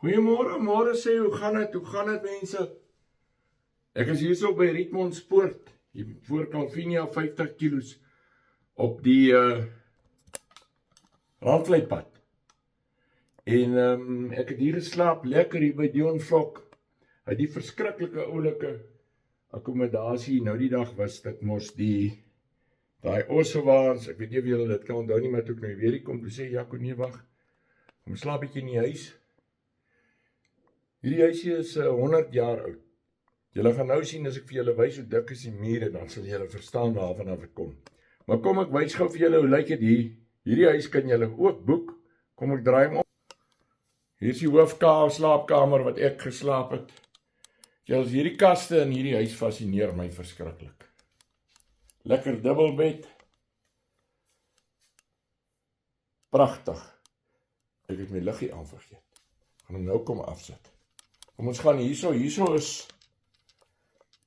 Goeiemôre, môre sê, hoe gaan het mense? Ek is hier so by Rietmondspoort, hier voor Calvinia 50 kilos, op die Randvleipad. En ek het hier geslaap, lekker hier by Dion Vlok. Hy het die verskriklike oulike akkommodasie, nou die dag was dit mos daai ossewaans, ek weet nie of julle dit kan onthou nie, maar toe ek nou weer hier kom, toe sê Jaco, nee wag, kom slaap bietjie in die huis. Hierdie huisie is 100 jaar oud. Julle gaan nou sien as ek vir julle wys hoe dik is die mure, dan sal julle verstaan waarvan af ek kom. Maar kom ek wys gou vir julle hoe lyk dit hier. Hierdie huis kan julle ook boek. Kom ek draai hom op. Hier is die slaapkamer wat ek geslaap het. Julle hierdie kaste in hierdie huis fascineer my verskriklik. Lekker dubbelbed. Pragtig. Ek het my liggie aan vergeet. Gaan hom nou kom afsit. Kom ons gaan hierso is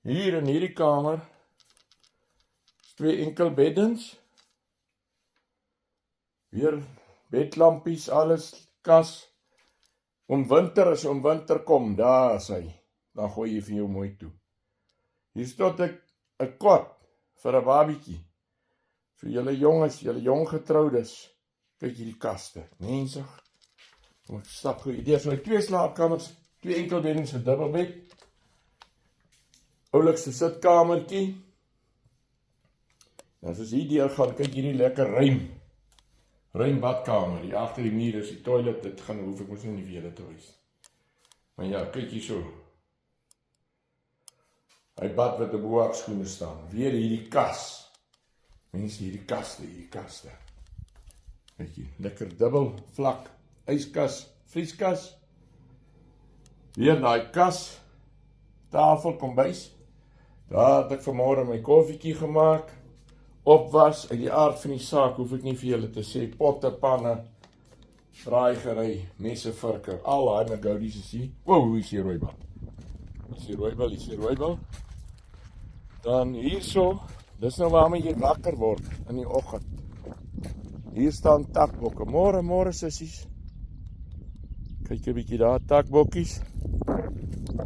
hier in hierdie kamer is 2 enkel beddens. Weer bedlampies, alles, kas. Om winter kom, daar is hy. Dan gooi jy vir jou mooi toe. Hier tot 'n kot vir 'n babietjie. So julle jonges, julle jong getroudes, kyk hierdie kaste, mensig. Kom ek stap gou. Hier is nou 2 slaapkamers, 2 enkel beddens, 'n dubbelbed. Oulikste sitkamertjie. En as ons hier deur gaan, kyk hierdie lekker ruim badkamer. Hier agter die muur is die toilet, dit hoef ek mos nou nie vir julle te wys. Maar ja, kyk hierso. Hy bad wat op boakskoene staan. Weer hierdie kas. Mense, hierdie kaste. Kyk hier, lekker dubbel, vlak, yskas, vrieskas. Weer daai kas, tafel, kombuis. Daar het ek vanmôre my koffietjie gemaak. Opwas, uit die aard van die saak, hoef ek nie vir julle te sê, potte, panne, draaigery, messe, virke, al daai megoudies is hier. Wow, hier is die rooibal. Hier is die rooibal. Dan hierso, dis nou waarmee jy wakker word in die oggend. Hier staan takbokke. Môre sissies. Kyk 'n bietjie daar, takbokkies.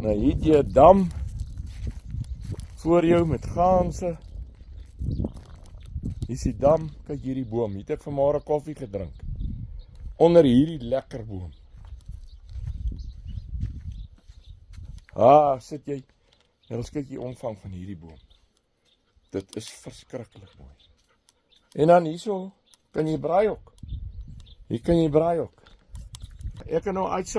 Nou hier het jy 'n dam voor jou met gaanse. Hier is die dam, kyk hierdie boom. Hier het ek vanmôre koffie gedrink. Onder hierdie lekker boom. Sit jy. Nou kyk die omvang van hierdie boom. Dit is verskriklik mooi. En dan hierso kan jy braai ook. Hier kan jy braai ook. Ek kan nou uitsaam